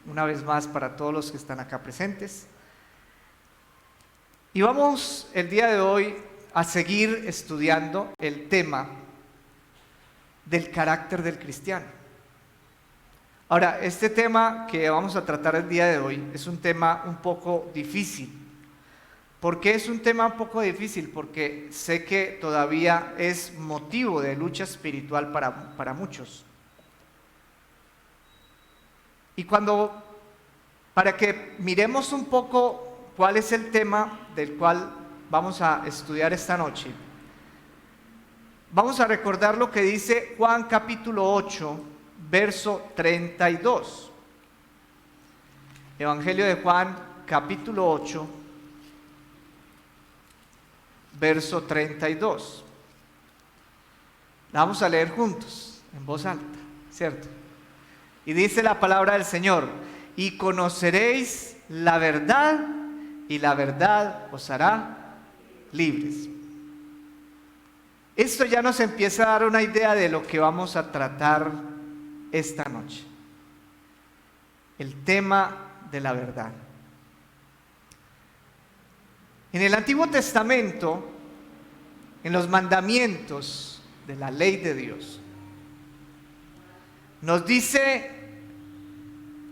una vez más para todos los que están acá presentes. Y vamos el día de hoy a seguir estudiando el tema del carácter del cristiano. Ahora, este tema que vamos a tratar el día de hoy es un tema un poco difícil. ¿Por qué es un tema un poco difícil? Porque sé que todavía es motivo de lucha espiritual para muchos. Y para que miremos un poco cuál es el tema del cual vamos a estudiar esta noche, vamos a recordar lo que dice Juan capítulo 8, verso 32. Evangelio de Juan capítulo 8, verso 32. La vamos a leer juntos, en voz alta, ¿cierto? Y dice la palabra del Señor: y conoceréis la verdad, y la verdad os hará libres. Esto ya nos empieza a dar una idea de lo que vamos a tratar esta noche. El tema de la verdad. En el Antiguo Testamento, en los mandamientos de la ley de Dios, nos dice,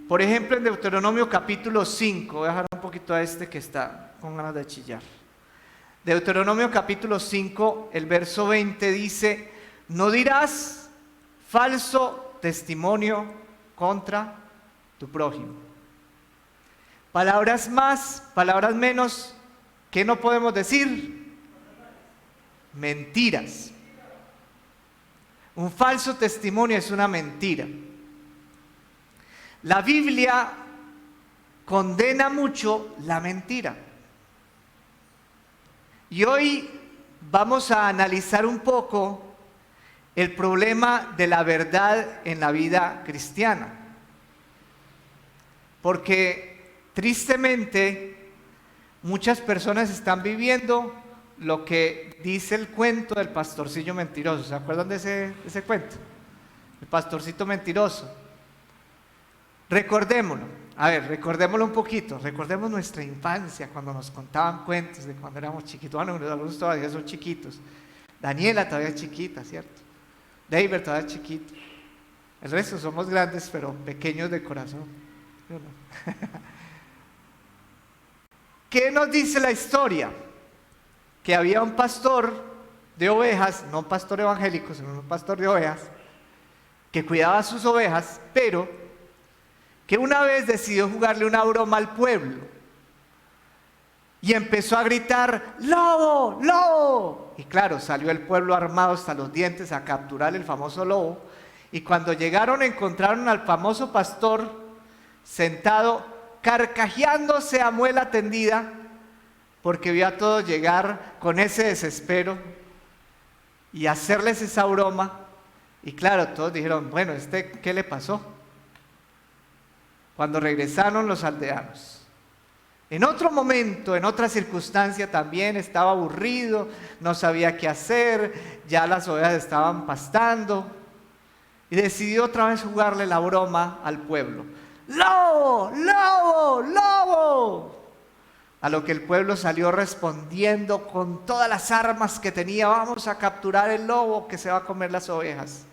por ejemplo, en Deuteronomio capítulo 5, voy a dejar un poquito a este que está con ganas de chillar. Deuteronomio capítulo 5, el verso 20 dice: no dirás falso testimonio contra tu prójimo. Palabras más, palabras menos, ¿qué no podemos decir? Mentiras. Un falso testimonio es una mentira. La Biblia condena mucho la mentira. Y hoy vamos a analizar un poco el problema de la verdad en la vida cristiana. Porque tristemente muchas personas están viviendo lo que dice el cuento del pastorcillo mentiroso. ¿Se acuerdan de ese cuento? El pastorcito mentiroso. Recordémoslo un poquito. Recordemos nuestra infancia, cuando nos contaban cuentos de cuando éramos chiquitos. Bueno, algunos todavía son chiquitos. Daniela todavía es chiquita, ¿cierto? David todavía es chiquito. El resto somos grandes, pero pequeños de corazón. ¿Qué nos dice la historia? Que había un pastor de ovejas, no un pastor evangélico, sino un pastor de ovejas, que cuidaba sus ovejas, pero que una vez decidió jugarle una broma al pueblo y empezó a gritar: ¡lobo! ¡Lobo! Y claro, salió el pueblo armado hasta los dientes a capturar el famoso lobo. Y cuando llegaron, encontraron al famoso pastor sentado, carcajeándose a muela tendida, porque vio a todos llegar con ese desespero y hacerles esa broma. Y claro, todos dijeron: bueno, ¿qué le pasó? Cuando regresaron los aldeanos, en otro momento, en otra circunstancia, también estaba aburrido, no sabía qué hacer, ya las ovejas estaban pastando, y decidió otra vez jugarle la broma al pueblo: ¡lobo! ¡Lobo! ¡Lobo! A lo que el pueblo salió respondiendo con todas las armas que tenía: vamos a capturar el lobo que se va a comer las ovejas.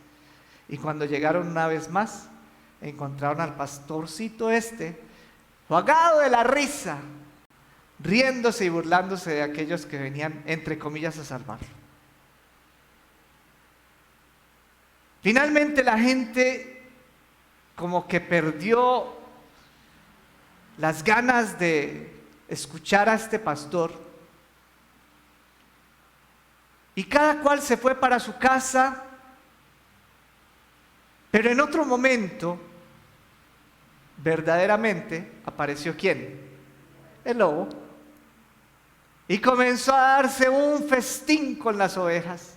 Y cuando llegaron una vez más, encontraron al pastorcito jugado de la risa, riéndose y burlándose de aquellos que venían, entre comillas, a salvarlo. Finalmente la gente como que perdió las ganas de escuchar a este pastor, y cada cual se fue para su casa. Pero en otro momento, verdaderamente, apareció ¿quién? El lobo. Y comenzó a darse un festín con las ovejas.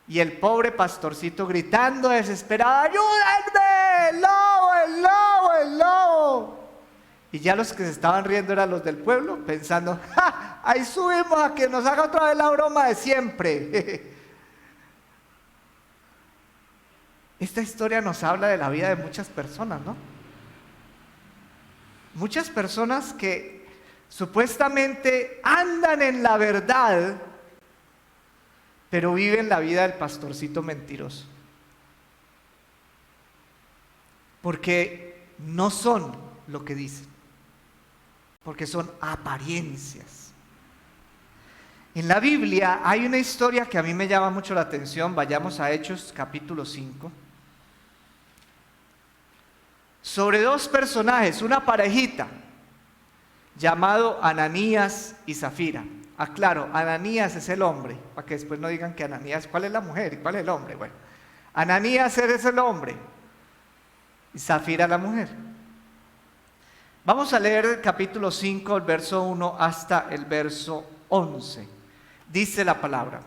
Y el pobre pastorcito gritando desesperado: ¡ayúdenme! ¡El lobo! ¡El lobo! ¡El lobo! Y ya los que se estaban riendo eran los del pueblo, pensando: ¡ja! Ahí subimos a que nos haga otra vez la broma de siempre. Esta historia nos habla de la vida de muchas personas, ¿no? muchas personas que supuestamente andan en la verdad, pero viven la vida del pastorcito mentiroso. Porque no son lo que dicen, porque son apariencias. En la Biblia hay una historia que a mí me llama mucho la atención. Vayamos a Hechos capítulo 5. Sobre dos personajes, una parejita, llamado Ananías y Zafira. Aclaro, Ananías es el hombre, para que después no digan que Ananías, ¿cuál es la mujer y cuál es el hombre? Bueno, Ananías es el hombre y Zafira la mujer. Vamos a leer el capítulo 5, el verso 1 hasta el verso 11. Dice la palabra: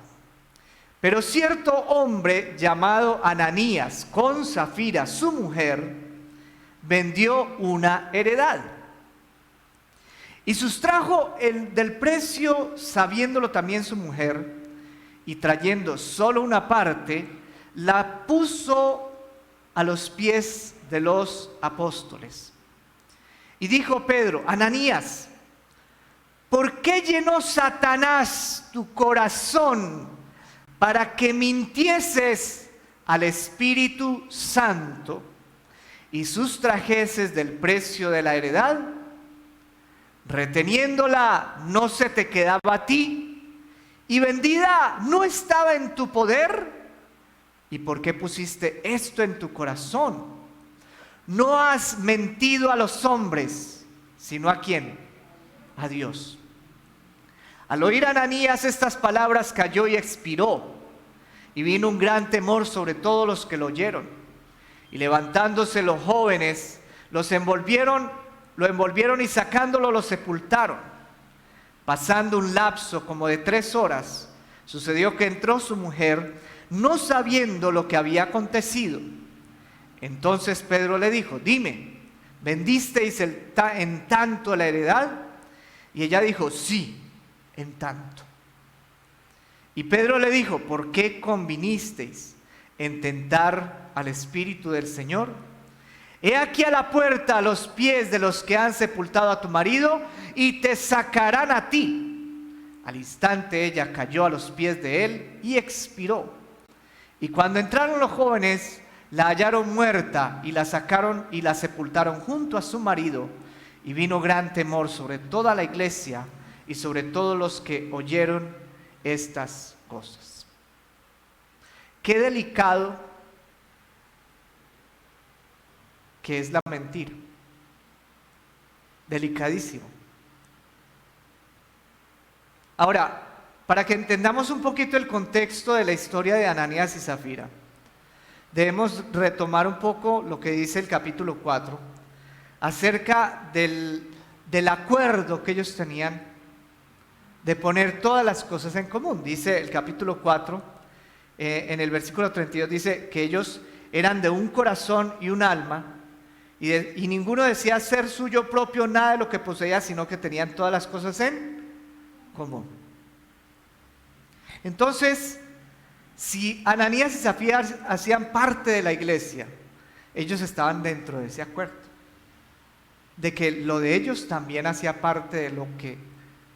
pero cierto hombre llamado Ananías, con Zafira su mujer, vendió una heredad y sustrajo del precio, sabiéndolo también su mujer, y trayendo solo una parte, la puso a los pies de los apóstoles. Y dijo Pedro: Ananías, ¿por qué llenó Satanás tu corazón para que mintieses al Espíritu Santo y sustrajeses del precio de la heredad? Reteniéndola no se te quedaba a ti, y vendida no estaba en tu poder. ¿Y por qué pusiste esto en tu corazón? No has mentido a los hombres, sino ¿a quién? A Dios. Al oír Ananías estas palabras, cayó y expiró, y vino un gran temor sobre todos los que lo oyeron. Y levantándose los jóvenes, lo envolvieron y sacándolo lo sepultaron. Pasando un lapso como de 3 horas, sucedió que entró su mujer, no sabiendo lo que había acontecido. Entonces Pedro le dijo: dime, ¿vendisteis en tanto la heredad? Y ella dijo: sí, en tanto. Y Pedro le dijo: ¿por qué convinisteis en tentar al Espíritu del Señor? He aquí a la puerta a los pies de los que han sepultado a tu marido, y te sacarán a ti. Al instante ella cayó a los pies de él y expiró. Y cuando entraron los jóvenes, la hallaron muerta, y la sacaron y la sepultaron junto a su marido. Y vino gran temor sobre toda la iglesia y sobre todos los que oyeron estas cosas. Qué delicado que es la mentira. Delicadísimo. Ahora, para que entendamos un poquito el contexto de la historia de Ananías y Zafira, debemos retomar un poco lo que dice el capítulo 4 acerca del acuerdo que ellos tenían de poner todas las cosas en común. Dice el capítulo 4, en el versículo 32, dice que ellos eran de un corazón y un alma, y ninguno decía ser suyo propio nada de lo que poseía, sino que tenían todas las cosas en común. Entonces, si Ananías y Zafira hacían parte de la iglesia, ellos estaban dentro de ese acuerdo, de que lo de ellos también hacía parte de lo que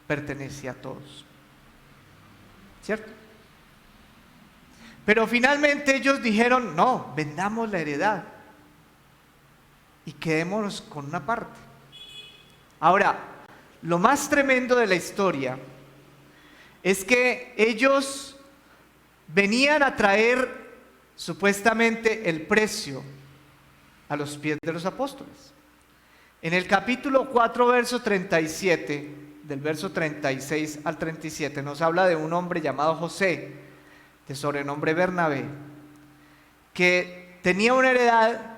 pertenecía a todos, ¿cierto? Pero finalmente ellos dijeron: no, vendamos la heredad y quedémonos con una parte. Ahora, lo más tremendo de la historia es que ellos venían a traer supuestamente el precio a los pies de los apóstoles. En el capítulo 4, verso 37, del verso 36 al 37, nos habla de un hombre llamado José, de sobrenombre Bernabé, que tenía una heredad,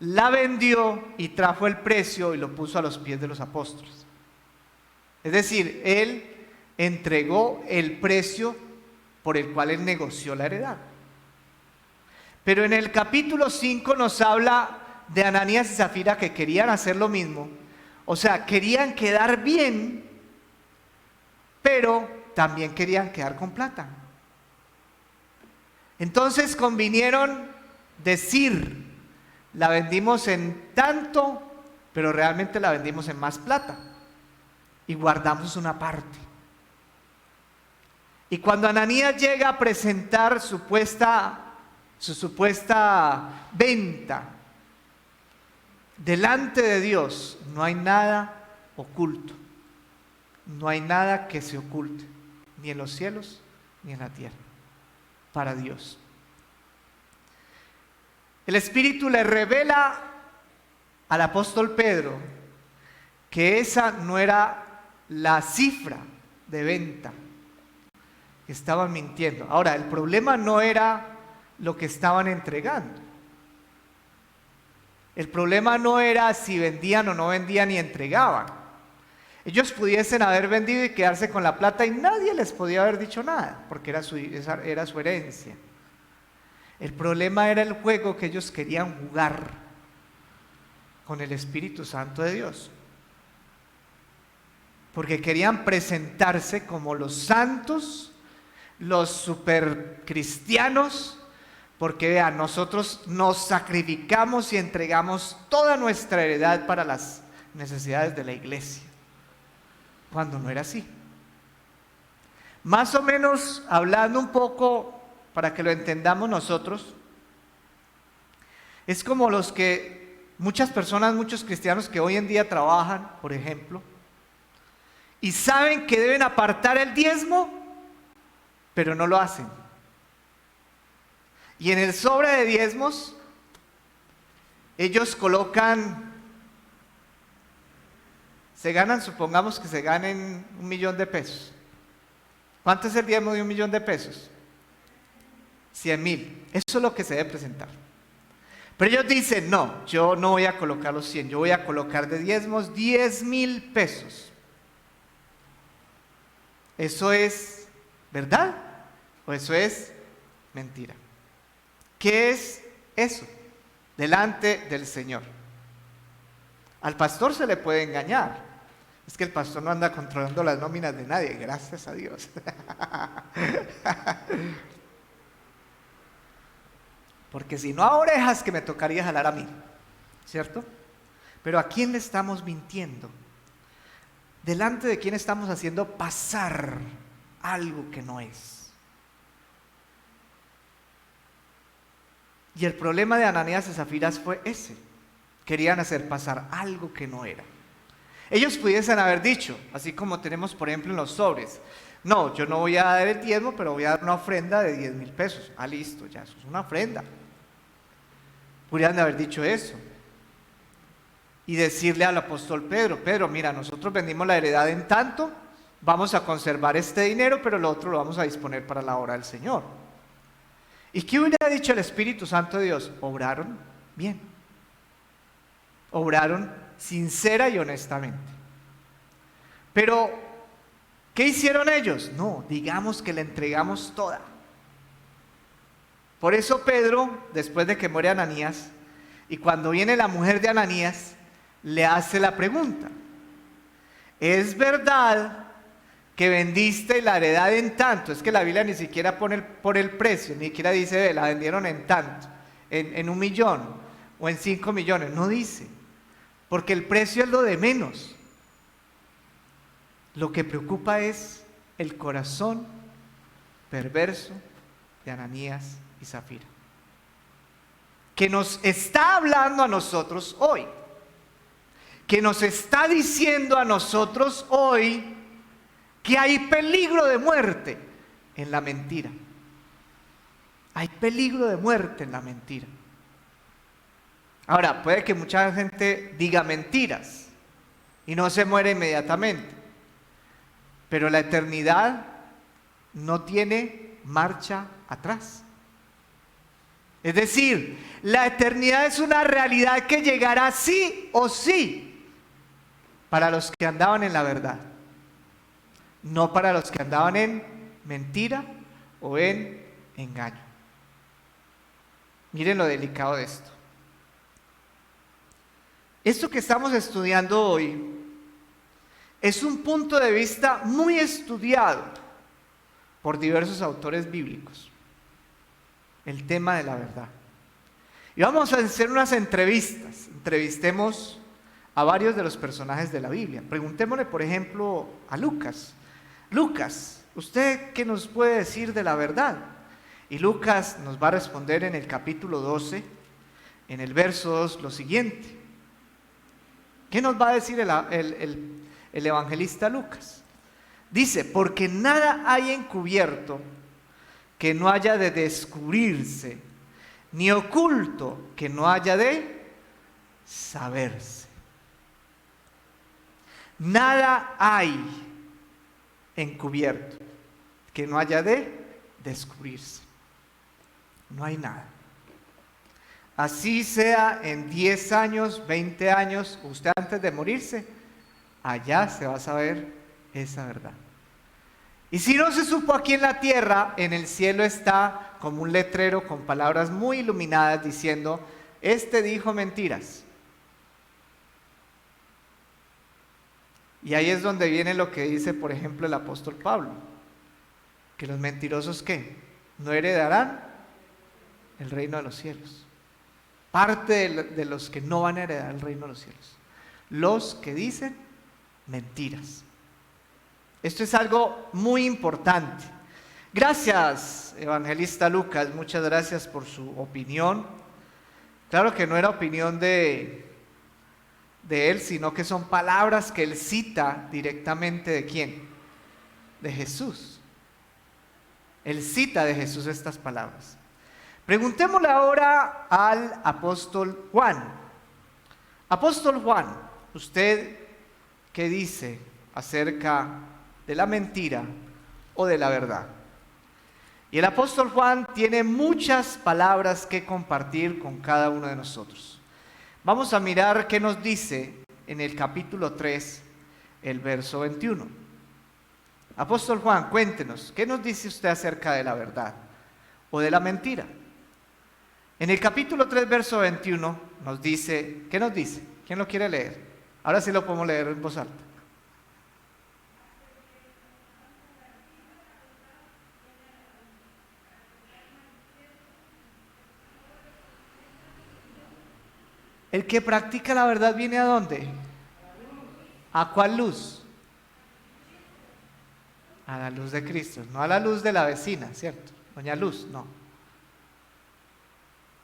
la vendió y trajo el precio y lo puso a los pies de los apóstoles. Es decir, él entregó el precio por el cual él negoció la heredad. Pero en el capítulo 5 nos habla de Ananías y Zafira, que querían hacer lo mismo. O sea, querían quedar bien, pero también querían quedar con plata. Entonces convinieron decir: la vendimos en tanto pero realmente la vendimos en más plata y guardamos una parte. Y cuando Ananías llega a presentar su supuesta venta delante de Dios, no hay nada oculto, no hay nada que se oculte, ni en los cielos ni en la tierra, para Dios. El Espíritu le revela al apóstol Pedro que esa no era la cifra de venta, que estaban mintiendo. Ahora, el problema no era lo que estaban entregando. El problema no era si vendían o no vendían y entregaban. Ellos pudiesen haber vendido y quedarse con la plata y nadie les podía haber dicho nada, porque esa era su herencia. El problema era el juego que ellos querían jugar con el Espíritu Santo de Dios. Porque querían presentarse como los santos, los supercristianos, porque vean, nosotros nos sacrificamos y entregamos toda nuestra heredad para las necesidades de la iglesia, cuando no era así. Más o menos, hablando un poco para que lo entendamos nosotros, es como muchas personas, muchos cristianos que hoy en día trabajan, por ejemplo, y saben que deben apartar el diezmo, pero no lo hacen. Y en el sobre de diezmos, ellos colocan, supongamos que se ganen 1.000.000 de pesos. ¿Cuánto es el diezmo de 1.000.000 de pesos? 100.000. Eso es lo que se debe presentar. Pero ellos dicen, no, yo no voy a colocar los 100, yo voy a colocar de diezmos 10.000 pesos. ¿Eso es verdad o eso es mentira? ¿Qué es eso delante del Señor? Al pastor se le puede engañar. Es que el pastor no anda controlando las nóminas de nadie, gracias a Dios. Porque si no a orejas que me tocaría jalar a mí, ¿cierto? Pero ¿a quién le estamos mintiendo? ¿Delante de quién estamos haciendo pasar algo que no es? Y el problema de Ananías y Zafiras fue ese. Querían hacer pasar algo que no era. Ellos pudiesen haber dicho, así como tenemos por ejemplo en los sobres, no, yo no voy a dar el diezmo, pero voy a dar una ofrenda de 10.000 pesos. Ah, listo, ya, eso es una ofrenda. Podrían haber dicho eso. Y decirle al apóstol Pedro, mira, nosotros vendimos la heredad en tanto, vamos a conservar este dinero, pero lo otro lo vamos a disponer para la obra del Señor. ¿Y qué hubiera dicho el Espíritu Santo de Dios? Obraron bien. Obraron sincera y honestamente. Pero, ¿qué hicieron ellos? No, digamos que le entregamos toda. Por eso Pedro, después de que muere Ananías, y cuando viene la mujer de Ananías, le hace la pregunta: ¿es verdad que vendiste la heredad en tanto? Es que la Biblia ni siquiera pone por el precio, ni siquiera dice, la vendieron en tanto, en 1.000.000 o en 5 millones, no dice, porque el precio es lo de menos. Lo que preocupa es el corazón perverso de Ananías y Zafira, que nos está hablando a nosotros hoy, que nos está diciendo a nosotros hoy que hay peligro de muerte en la mentira. Hay peligro de muerte en la mentira. Ahora, puede que mucha gente diga mentiras y no se muere inmediatamente, pero la eternidad no tiene marcha atrás. Es decir, la eternidad es una realidad que llegará sí o sí para los que andaban en la verdad, no para los que andaban en mentira o en engaño. Miren lo delicado de esto. Esto que estamos estudiando hoy es un punto de vista muy estudiado por diversos autores bíblicos. El tema de la verdad. Y vamos a hacer unas entrevistas. Entrevistemos a varios de los personajes de la Biblia. Preguntémosle, por ejemplo, a Lucas. Lucas, ¿usted qué nos puede decir de la verdad? Y Lucas nos va a responder en el capítulo 12, en el verso 2, lo siguiente. ¿Qué nos va a decir el evangelista Lucas? Dice, porque nada hay encubierto que no haya de descubrirse, ni oculto que no haya de saberse. Nada hay encubierto que no haya de descubrirse. No hay nada. Así sea en 10 años, 20 años, usted antes de morirse, allá se va a saber esa verdad. Y si no se supo aquí en la tierra, en el cielo está como un letrero con palabras muy iluminadas diciendo, este dijo mentiras. Y ahí es donde viene lo que dice, por ejemplo, el apóstol Pablo, que los mentirosos, ¿qué? No heredarán el reino de los cielos. Parte de los que no van a heredar el reino de los cielos, los que dicen mentiras. Esto es algo muy importante. Gracias, evangelista Lucas, muchas gracias por su opinión. Claro que no era opinión de él, sino que son palabras que él cita directamente ¿de quién? De Jesús. Él cita de Jesús estas palabras. Preguntémosle ahora al apóstol Juan. Apóstol Juan, ¿usted qué dice acerca de la mentira o de la verdad? Y el apóstol Juan tiene muchas palabras que compartir con cada uno de nosotros. Vamos a mirar qué nos dice en el capítulo 3, el verso 21. Apóstol Juan, cuéntenos, ¿qué nos dice usted acerca de la verdad o de la mentira? En el capítulo 3, verso 21, nos dice, ¿qué nos dice? ¿Quién lo quiere leer? Ahora sí lo podemos leer en voz alta. El que practica la verdad viene ¿a dónde? ¿A cuál luz? A la luz de Cristo, no a la luz de la vecina, ¿cierto? Doña Luz, no.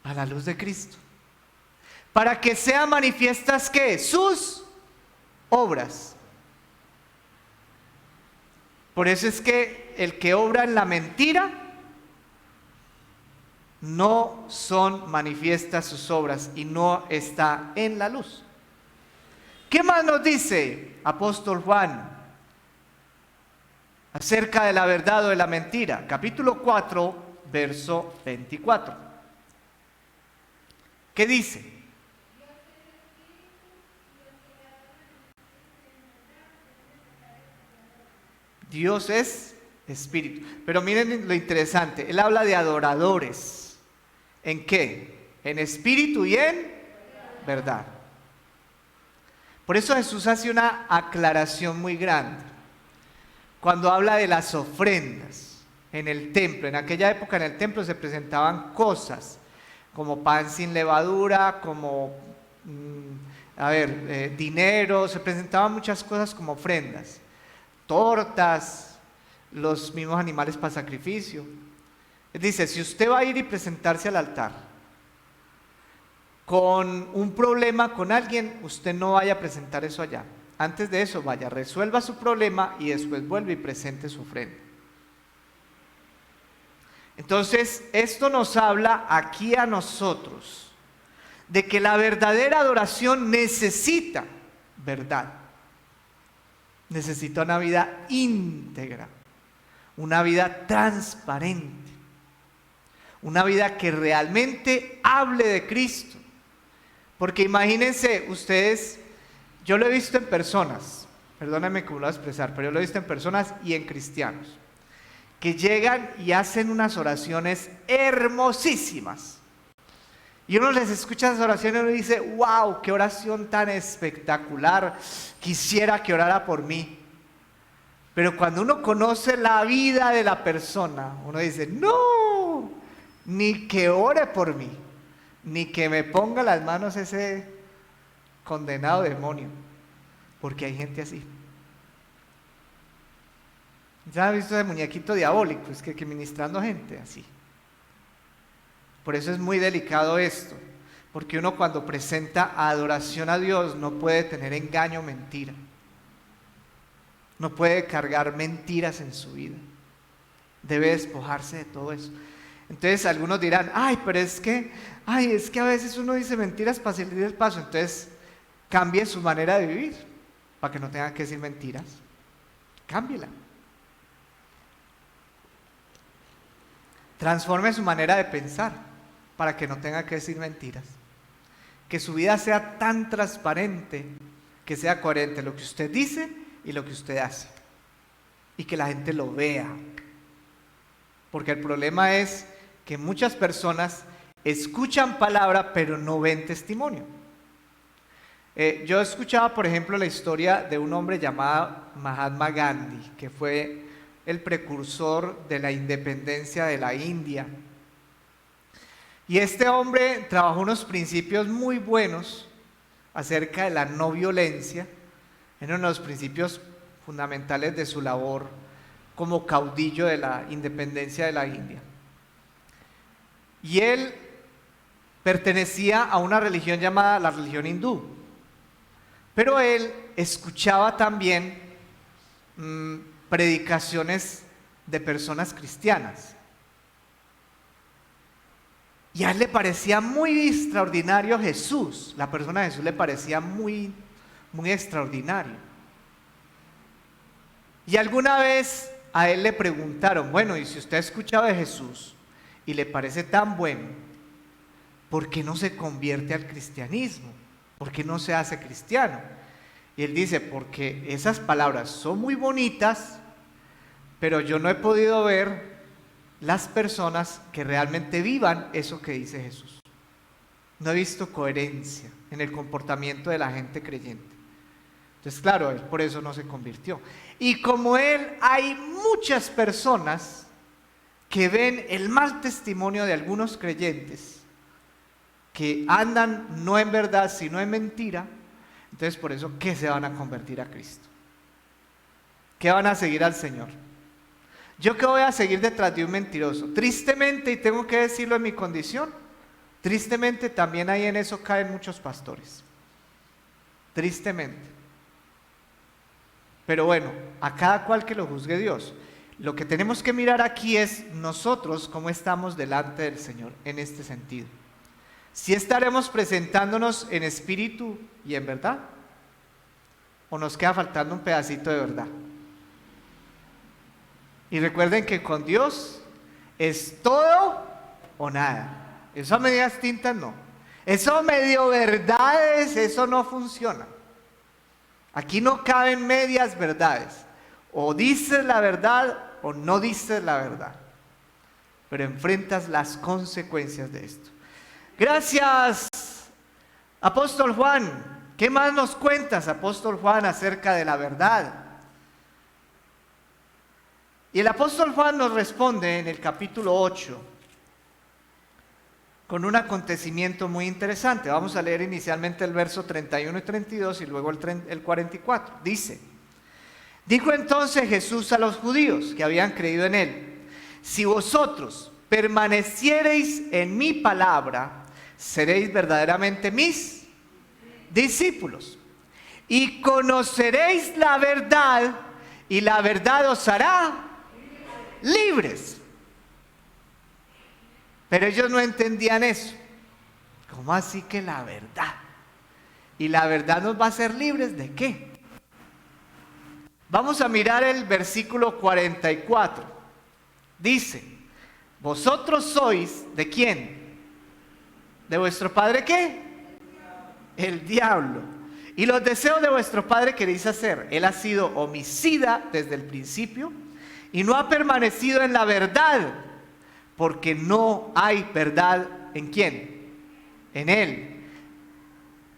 A la luz de Cristo. Para que sean manifiestas, ¿qué? Sus obras. Por eso es que el que obra en la mentira, no son manifiestas sus obras y no está en la luz. ¿Qué más nos dice apóstol Juan acerca de la verdad o de la mentira? Capítulo 4, verso 24. ¿Qué dice? Dios es espíritu. Pero miren lo interesante, él habla de adoradores. ¿En qué? En espíritu y en verdad. Por eso Jesús hace una aclaración muy grande. Cuando habla de las ofrendas en el templo, en aquella época en el templo se presentaban cosas como pan sin levadura, como, dinero, se presentaban muchas cosas como ofrendas, tortas, los mismos animales para sacrificio. Dice, si usted va a ir y presentarse al altar con un problema con alguien, usted no vaya a presentar eso allá. Antes de eso, vaya, resuelva su problema y después vuelve y presente su ofrenda. Entonces, esto nos habla aquí a nosotros de que la verdadera adoración necesita verdad. Necesita una vida íntegra, una vida transparente, una vida que realmente hable de Cristo. Porque imagínense ustedes, yo lo he visto en personas, perdónenme cómo lo voy a expresar, pero yo lo he visto en personas y en cristianos, que llegan y hacen unas oraciones hermosísimas. Y uno les escucha esas oraciones y uno dice, wow, qué oración tan espectacular, quisiera que orara por mí. Pero cuando uno conoce la vida de la persona, uno dice, no, ni que ore por mí, ni que me ponga las manos ese condenado demonio, porque hay gente así. ¿Ya has visto ese muñequito diabólico? Es que ministrando gente así. Por eso es muy delicado esto, porque uno cuando presenta adoración a Dios no puede tener engaño o mentira. No puede cargar mentiras en su vida. Debe despojarse de todo eso. Entonces algunos dirán, pero es que a veces uno dice mentiras para salir del paso. Entonces cambie su manera de vivir para que no tenga que decir mentiras. Cámbiela. Transforme su manera de pensar para que no tenga que decir mentiras. Que su vida sea tan transparente, que sea coherente lo que usted dice y lo que usted hace. Y que la gente lo vea. Porque el problema es que muchas personas escuchan palabra pero no ven testimonio. Yo escuchaba, por ejemplo, la historia de un hombre llamado Mahatma Gandhi, que fue el precursor de la independencia de la India. Y este hombre trabajó unos principios muy buenos acerca de la no violencia, en uno de los principios fundamentales de su labor como caudillo de la independencia de la India. Y él pertenecía a una religión llamada la religión hindú, pero él escuchaba también predicaciones de personas cristianas. Y a él le parecía muy extraordinario Jesús, la persona de Jesús le parecía muy, muy extraordinario. Y alguna vez a él le preguntaron, bueno, y si usted ha escuchado de Jesús y le parece tan bueno, ¿por qué no se convierte al cristianismo? ¿Por qué no se hace cristiano? Y él dice, porque esas palabras son muy bonitas, pero yo no he podido ver las personas que realmente vivan eso que dice Jesús. No he visto coherencia en el comportamiento de la gente creyente. Entonces, claro, él por eso no se convirtió. Y como él, hay muchas personas que ven el mal testimonio de algunos creyentes que andan no en verdad, sino en mentira. Entonces, por eso, ¿qué se van a convertir a Cristo? ¿Qué van a seguir al Señor? ¿Yo qué voy a seguir detrás de un mentiroso? Tristemente, y tengo que decirlo en mi condición, tristemente también ahí en eso caen muchos pastores. Tristemente. Pero bueno, a cada cual que lo juzgue Dios. Lo que tenemos que mirar aquí es nosotros cómo estamos delante del Señor en este sentido. Si estaremos presentándonos en espíritu y en verdad, o nos queda faltando un pedacito de verdad. Y recuerden que con Dios es todo o nada. Eso a medias tintas no. Eso medio verdades, eso no funciona. Aquí no caben medias verdades. O dices la verdad o no dices la verdad. Pero enfrentas las consecuencias de esto. Gracias, Apóstol Juan. ¿Qué más nos cuentas, Apóstol Juan, acerca de la verdad? Y el apóstol Juan nos responde en el capítulo 8 con un acontecimiento muy interesante. Vamos a leer inicialmente el verso 31 y 32 y luego el 44. Dice, dijo entonces Jesús a los judíos que habían creído en él, si vosotros permaneciereis en mi palabra, seréis verdaderamente mis discípulos y conoceréis la verdad y la verdad os hará libres. Pero ellos no entendían eso. ¿Cómo así que la verdad? ¿Y la verdad nos va a hacer libres de qué? Vamos a mirar el versículo 44. Dice, vosotros sois, ¿de quién? ¿De vuestro padre qué? El diablo. Y los deseos de vuestro padre queréis hacer. Él ha sido homicida desde el principio y no ha permanecido en la verdad, porque no hay verdad ¿en quién? En él.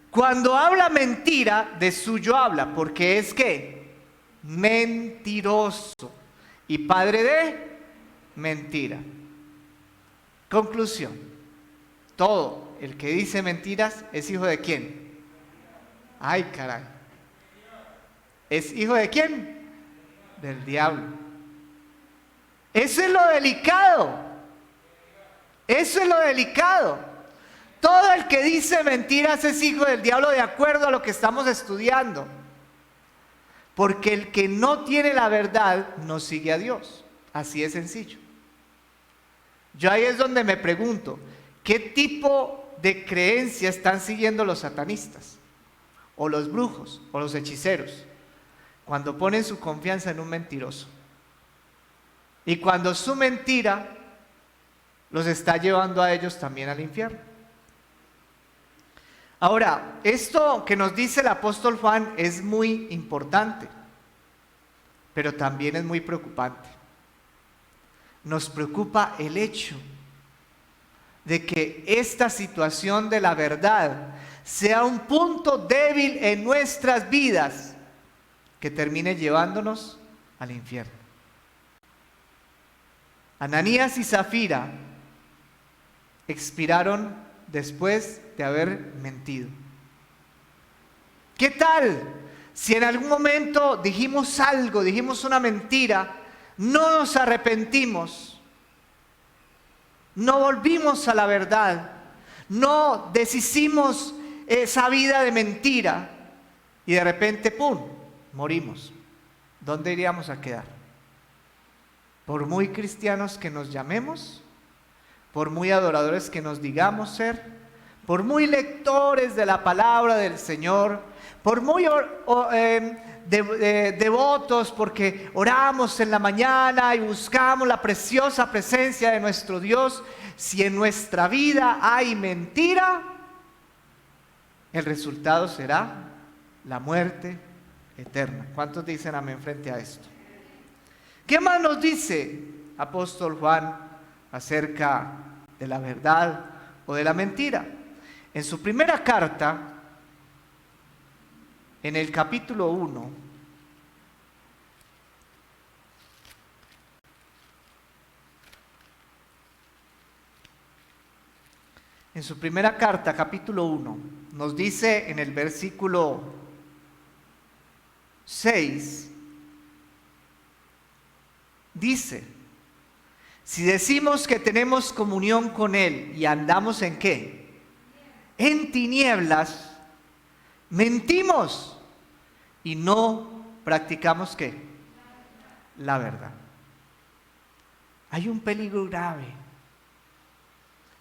Cuando habla mentira, de suyo habla, porque es ¿qué? Mentiroso y padre de mentira. Conclusión: todo el que dice mentiras es hijo de ¿quién? Ay, caray. ¿Es hijo de quién? Del diablo. Eso es lo delicado. Eso es lo delicado. Todo el que dice mentiras es hijo del diablo de acuerdo a lo que estamos estudiando. Porque el que no tiene la verdad no sigue a Dios. Así de sencillo. Yo ahí es donde me pregunto, ¿qué tipo de creencia están siguiendo los satanistas? O los brujos, o los hechiceros, cuando ponen su confianza en un mentiroso. Y cuando su mentira los está llevando a ellos también al infierno. Ahora, esto que nos dice el apóstol Juan es muy importante, pero también es muy preocupante. Nos preocupa el hecho de que esta situación de la verdad sea un punto débil en nuestras vidas que termine llevándonos al infierno. Ananías y Zafira expiraron después de haber mentido. ¿Qué tal si en algún momento dijimos algo, dijimos una mentira, no nos arrepentimos, no volvimos a la verdad, no deshicimos esa vida de mentira y de repente, ¡pum!, morimos? ¿Dónde iríamos a quedar? Por muy cristianos que nos llamemos, por muy adoradores que nos digamos ser, por muy lectores de la palabra del Señor, por muy devotos porque oramos en la mañana y buscamos la preciosa presencia de nuestro Dios, si en nuestra vida hay mentira, el resultado será la muerte eterna. ¿Cuántos dicen amén frente a esto? ¿Qué más nos dice apóstol Juan acerca de la verdad o de la mentira? En su primera carta, en el capítulo 1, en su primera carta, capítulo 1, nos dice en el versículo 6, dice: si decimos que tenemos comunión con Él y andamos ¿en qué? En tinieblas, mentimos y no practicamos ¿qué? La verdad. Hay un peligro grave.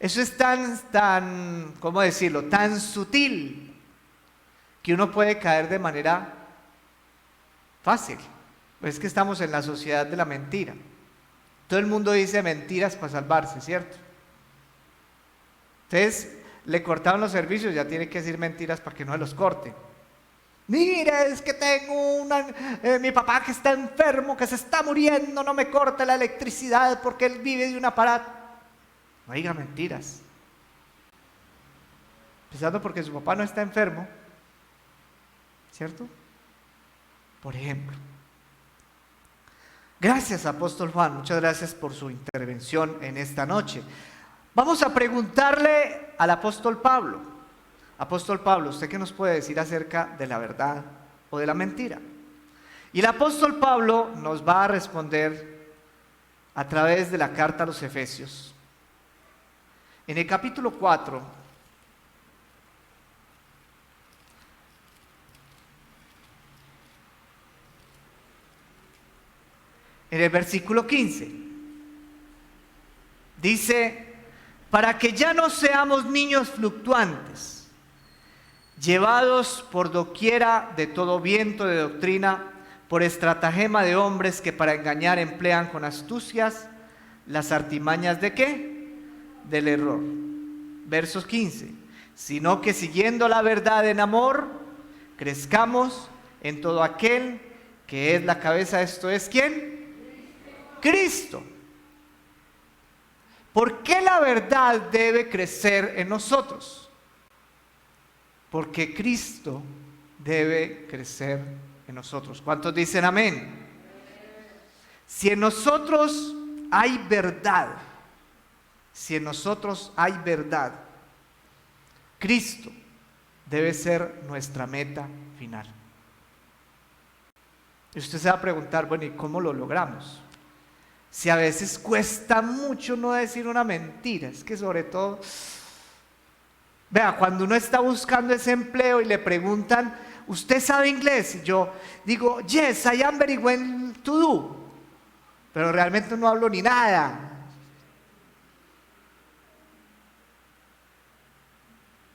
Eso es tan, ¿cómo decirlo?, tan sutil que uno puede caer de manera fácil. Pues es que estamos en la sociedad de la mentira. Todo el mundo dice mentiras para salvarse, ¿cierto? Entonces, le cortaron los servicios, ya tiene que decir mentiras para que no se los corten. Mira, es que tengo mi papá que está enfermo, que se está muriendo, no me corta la electricidad porque él vive de un aparato. No diga mentiras. Empezando porque su papá no está enfermo, ¿cierto? Por ejemplo. Gracias, apóstol Juan, muchas gracias por su intervención en esta noche. Vamos a preguntarle al apóstol Pablo. Apóstol Pablo, ¿usted qué nos puede decir acerca de la verdad o de la mentira? Y el apóstol Pablo nos va a responder a través de la carta a los Efesios. En el capítulo 4, en el versículo 15, dice: para que ya no seamos niños fluctuantes, llevados por doquiera de todo viento de doctrina, por estratagema de hombres que para engañar emplean con astucias las artimañas ¿de qué? Del error. Versos 15, sino que siguiendo la verdad en amor, crezcamos en todo aquel que es la cabeza. Esto es ¿quién? Cristo. ¿Por qué la verdad debe crecer en nosotros? Porque Cristo debe crecer en nosotros. ¿Cuántos dicen amén? Si en nosotros hay verdad, si en nosotros hay verdad, Cristo debe ser nuestra meta final. Y usted se va a preguntar, bueno, ¿y cómo lo logramos? Si a veces cuesta mucho no decir una mentira, es que sobre todo, vea, cuando uno está buscando ese empleo y le preguntan, ¿usted sabe inglés? Y yo digo, yes, I am very well to do, pero realmente no hablo ni nada.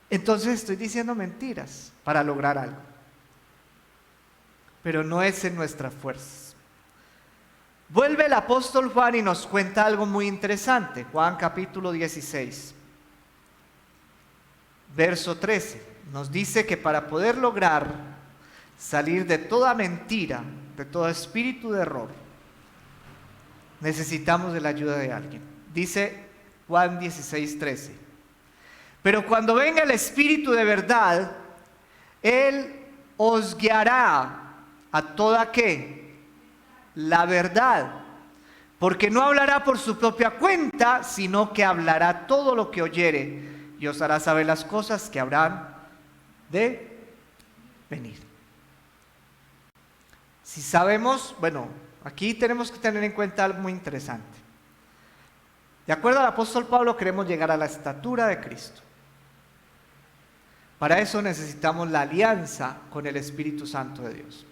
Entonces estoy diciendo mentiras para lograr algo, pero no es en nuestras fuerzas. Vuelve el apóstol Juan y nos cuenta algo muy interesante. Juan capítulo 16, verso 13, nos dice que para poder lograr salir de toda mentira, de todo espíritu de error, necesitamos de la ayuda de alguien. Dice Juan 16, 13, pero cuando venga el Espíritu de verdad, Él os guiará a toda ¿qué? La verdad, porque no hablará por su propia cuenta, sino que hablará todo lo que oyere y os hará saber las cosas que habrán de venir. Si sabemos, bueno, aquí tenemos que tener en cuenta algo muy interesante. De acuerdo al apóstol Pablo, queremos llegar a la estatura de Cristo. Para eso necesitamos la alianza con el Espíritu Santo de Dios.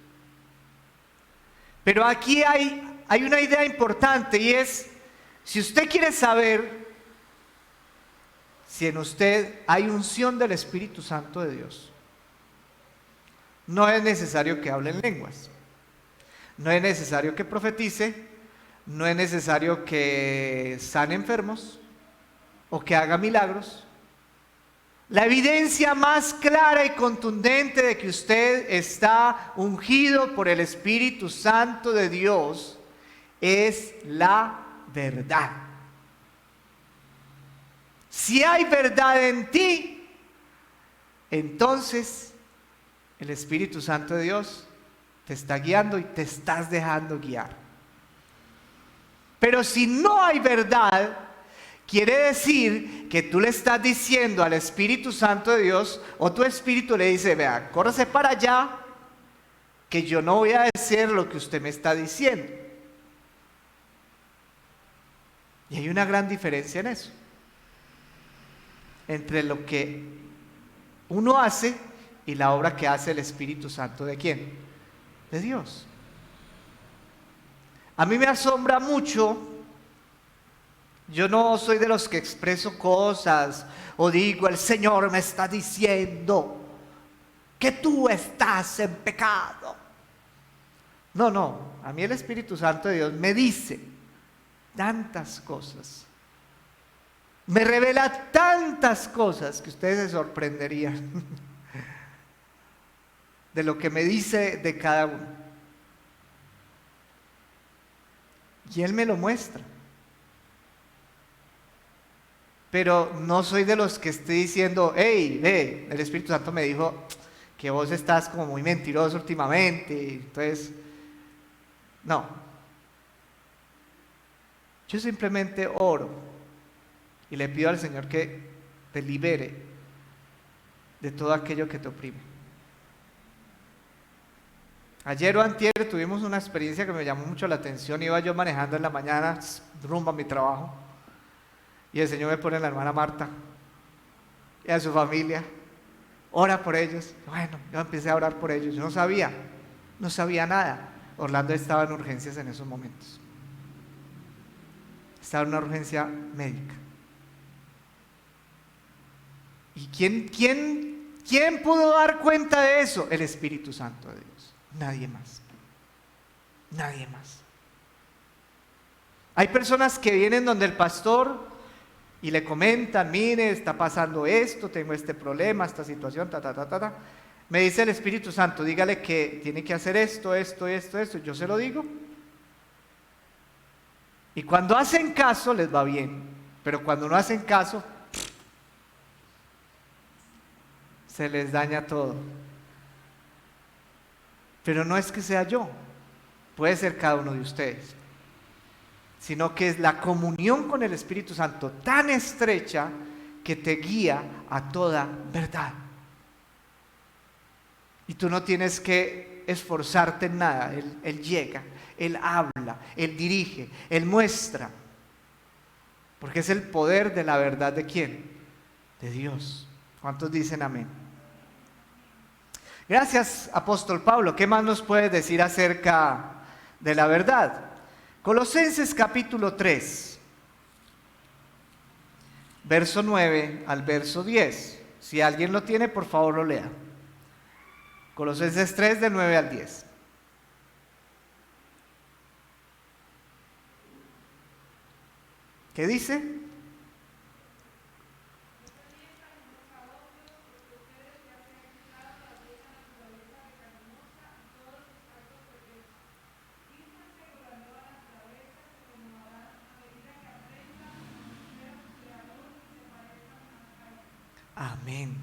Pero aquí hay una idea importante, y es, si usted quiere saber si en usted hay unción del Espíritu Santo de Dios, no es necesario que hable en lenguas, no es necesario que profetice, no es necesario que sane enfermos o que haga milagros. La evidencia más clara y contundente de que usted está ungido por el Espíritu Santo de Dios es la verdad. Si hay verdad en ti, entonces el Espíritu Santo de Dios te está guiando y te estás dejando guiar. Pero si no hay verdad, quiere decir que tú le estás diciendo al Espíritu Santo de Dios, o tu espíritu le dice, vea, córrese para allá, que yo no voy a decir lo que usted me está diciendo. Y hay una gran diferencia en eso, entre lo que uno hace y la obra que hace el Espíritu Santo. ¿De quién? De Dios. A mí me asombra mucho. Yo no soy de los que expreso cosas o digo, el Señor me está diciendo que tú estás en pecado. No, a mí el Espíritu Santo de Dios me dice tantas cosas, me revela tantas cosas que ustedes se sorprenderían de lo que me dice de cada uno. Y Él me lo muestra. Pero no soy de los que esté diciendo, hey, ve, el Espíritu Santo me dijo que vos estás como muy mentiroso últimamente. Entonces, no. Yo simplemente oro y le pido al Señor que te libere de todo aquello que te oprime. Ayer o antier tuvimos una experiencia que me llamó mucho la atención. Iba yo manejando en la mañana rumbo a mi trabajo. Y el Señor me pone a la hermana Marta y a su familia, ora por ellos. Bueno, yo empecé a orar por ellos. Yo no sabía nada. Orlando estaba en urgencias en esos momentos. Estaba en una urgencia médica. ¿Y quién pudo dar cuenta de eso? El Espíritu Santo de Dios. Nadie más. Nadie más. Hay personas que vienen donde el pastor y le comentan, mire, está pasando esto, tengo este problema, esta situación, Me dice el Espíritu Santo, dígale que tiene que hacer esto. Yo se lo digo. Y cuando hacen caso, les va bien. Pero cuando no hacen caso, se les daña todo. Pero no es que sea yo, puede ser cada uno de ustedes, sino que es la comunión con el Espíritu Santo tan estrecha que te guía a toda verdad. Y tú no tienes que esforzarte en nada. Él llega, Él habla, Él dirige, Él muestra. Porque es el poder de la verdad ¿de quién? De Dios. ¿Cuántos dicen amén? Gracias, apóstol Pablo. ¿Qué más nos puedes decir acerca de la verdad? Colosenses capítulo 3, verso 9 al verso 10. Si alguien lo tiene, por favor lo lea. Colosenses 3, del 9 al 10. ¿Qué dice? Amén.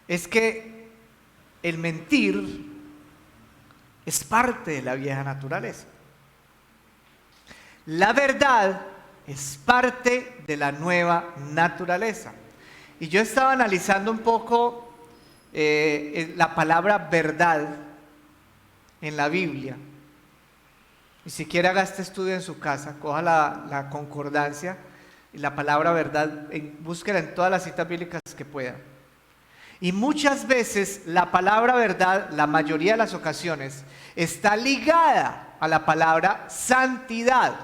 Es que el mentir es parte de la vieja naturaleza. La verdad es parte de la nueva naturaleza. Y yo estaba analizando un poco la palabra verdad en la Biblia. Y si quiere haga este estudio en su casa, coja la concordancia y la palabra verdad, búsquela en todas las citas bíblicas que pueda. Y muchas veces la palabra verdad, la mayoría de las ocasiones, está ligada a la palabra santidad.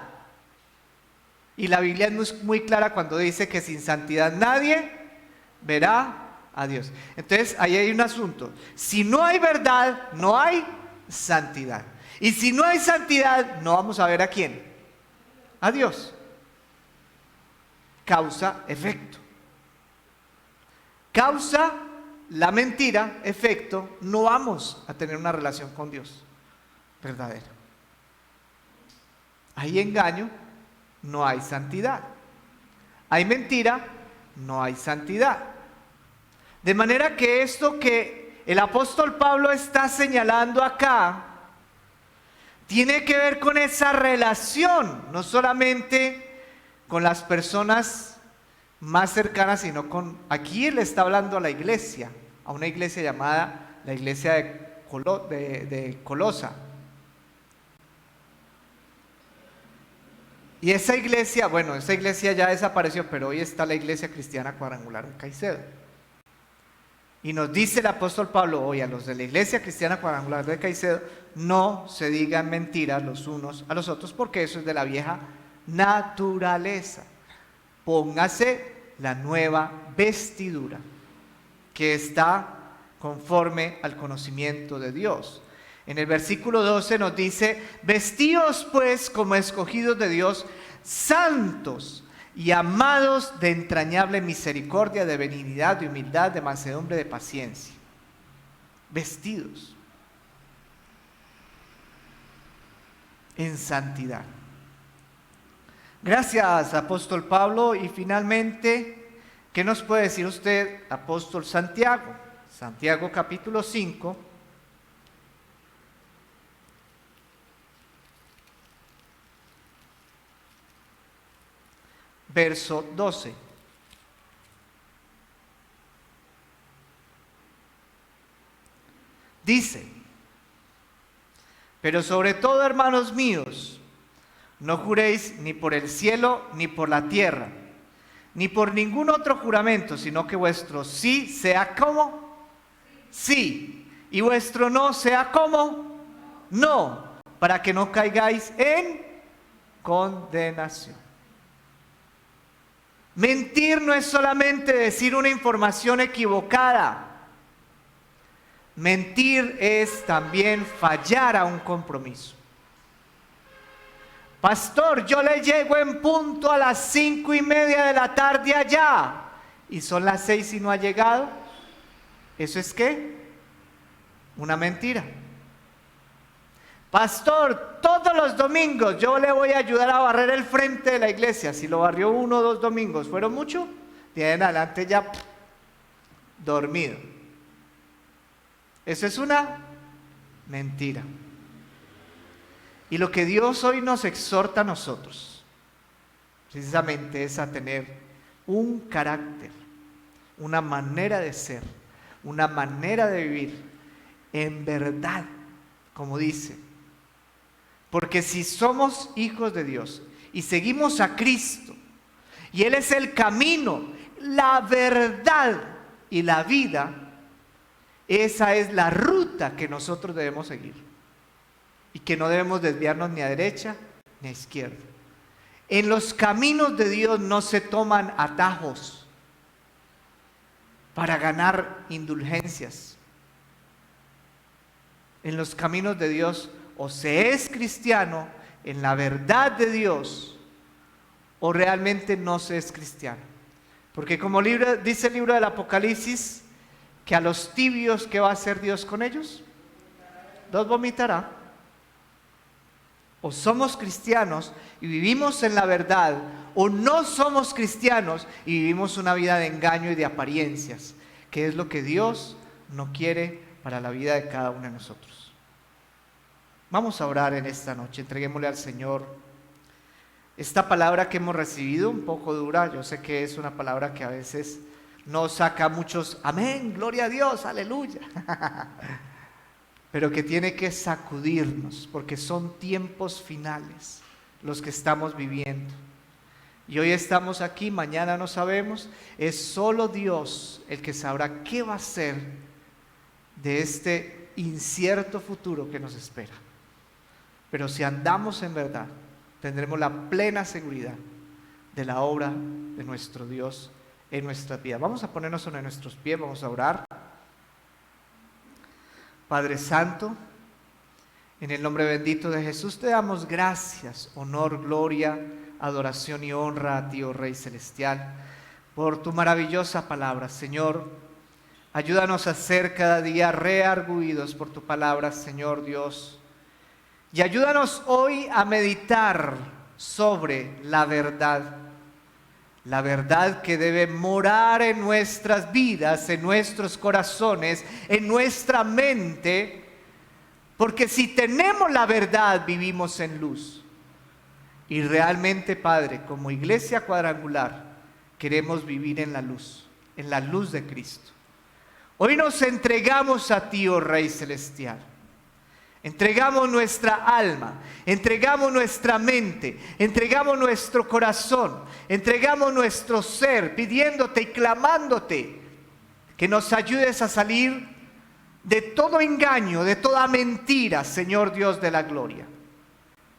Y la Biblia es muy clara cuando dice que sin santidad nadie verá a Dios. Entonces ahí hay un asunto. Si no hay verdad, no hay santidad. Y si no hay santidad, no vamos a ver a quién. A Dios. Causa, efecto. Causa la mentira, efecto, no vamos a tener una relación con Dios verdadera. Hay engaño, no hay santidad. Hay mentira, no hay santidad. De manera que esto que el apóstol Pablo está señalando acá tiene que ver con esa relación, no solamente con las personas más cercanas, sino con, aquí él está hablando a la iglesia, a una iglesia llamada la iglesia de Colosa. Y esa iglesia ya desapareció, pero hoy está la iglesia cristiana cuadrangular de Caicedo. Y nos dice el apóstol Pablo hoy a los de la iglesia cristiana cuadrangular de Caicedo, no se digan mentiras los unos a los otros, porque eso es de la vieja naturaleza. Póngase la nueva vestidura, que está conforme al conocimiento de Dios. En el versículo 12 nos dice, vestíos pues como escogidos de Dios, santos y amados de entrañable misericordia, de benignidad, de humildad, de mansedumbre, de paciencia. Vestidos en santidad. Gracias, apóstol Pablo. Y finalmente, ¿qué nos puede decir usted, apóstol Santiago? Santiago capítulo 5. Verso 12. Dice, pero sobre todo, hermanos míos, no juréis ni por el cielo, ni por la tierra, ni por ningún otro juramento, sino que vuestro sí sea como sí, y vuestro no sea como no, para que no caigáis en condenación. Mentir no es solamente decir una información equivocada. Mentir es también fallar a un compromiso. Pastor, yo le llego en punto a las 5:30 de la tarde allá, y son las 6 y no ha llegado. ¿Eso es qué? Una mentira. Pastor, todos los domingos yo le voy a ayudar a barrer el frente de la iglesia. Si lo barrió 1 o 2 domingos, ¿fueron mucho? De ahí en adelante ya dormido. Eso es una mentira. Y lo que Dios hoy nos exhorta a nosotros, precisamente es a tener un carácter, una manera de ser, una manera de vivir en verdad, como dice. Porque si somos hijos de Dios y seguimos a Cristo, y Él es el camino, la verdad y la vida, esa es la ruta que nosotros debemos seguir. Y que no debemos desviarnos ni a derecha ni a izquierda. En los caminos de Dios no se toman atajos para ganar indulgencias. En los caminos de Dios o se es cristiano en la verdad de Dios o realmente no se es cristiano. Porque como dice el libro del Apocalipsis, que a los tibios, ¿qué va a hacer Dios con ellos? Los vomitará. O somos cristianos y vivimos en la verdad, o no somos cristianos y vivimos una vida de engaño y de apariencias, que es lo que Dios no quiere para la vida de cada uno de nosotros. Vamos a orar en esta noche, entreguémosle al Señor esta palabra que hemos recibido, un poco dura. Yo sé que es una palabra que a veces nos saca muchos amén, gloria a Dios, aleluya. Pero que tiene que sacudirnos, porque son tiempos finales los que estamos viviendo. Y hoy estamos aquí, mañana no sabemos. Es solo Dios el que sabrá qué va a hacer de este incierto futuro que nos espera. Pero si andamos en verdad, tendremos la plena seguridad de la obra de nuestro Dios en nuestra vida. Vamos a ponernos sobre nuestros pies, vamos a orar. Padre Santo, en el nombre bendito de Jesús te damos gracias, honor, gloria, adoración y honra a ti, oh Rey Celestial, por tu maravillosa palabra. Señor, ayúdanos a ser cada día reargüidos por tu palabra, Señor Dios, y ayúdanos hoy a meditar sobre la verdad que debe morar en nuestras vidas, en nuestros corazones, en nuestra mente, porque si tenemos la verdad vivimos en luz. Y realmente, Padre, como iglesia cuadrangular, queremos vivir en la luz de Cristo. Hoy nos entregamos a ti, oh Rey Celestial. Entregamos nuestra alma, entregamos nuestra mente, entregamos nuestro corazón, entregamos nuestro ser, pidiéndote y clamándote que nos ayudes a salir de todo engaño, de toda mentira, Señor Dios de la gloria.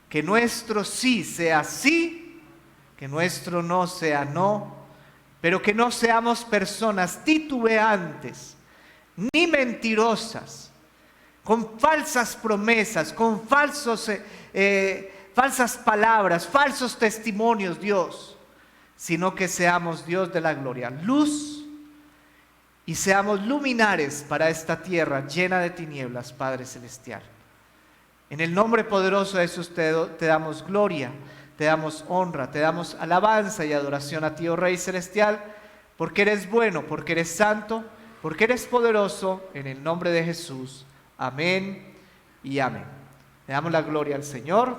Que nuestro sí sea sí, que nuestro no sea no, pero que no seamos personas titubeantes, ni mentirosas, con falsas promesas, con falsas palabras, falsos testimonios, Dios, sino que seamos, Dios de la gloria, luz, y seamos luminares para esta tierra llena de tinieblas, Padre Celestial. En el nombre poderoso de Jesús te damos gloria, te damos honra, te damos alabanza y adoración a ti, oh Rey Celestial, porque eres bueno, porque eres santo, porque eres poderoso, en el nombre de Jesús. Amén y amén. Le damos la gloria al Señor.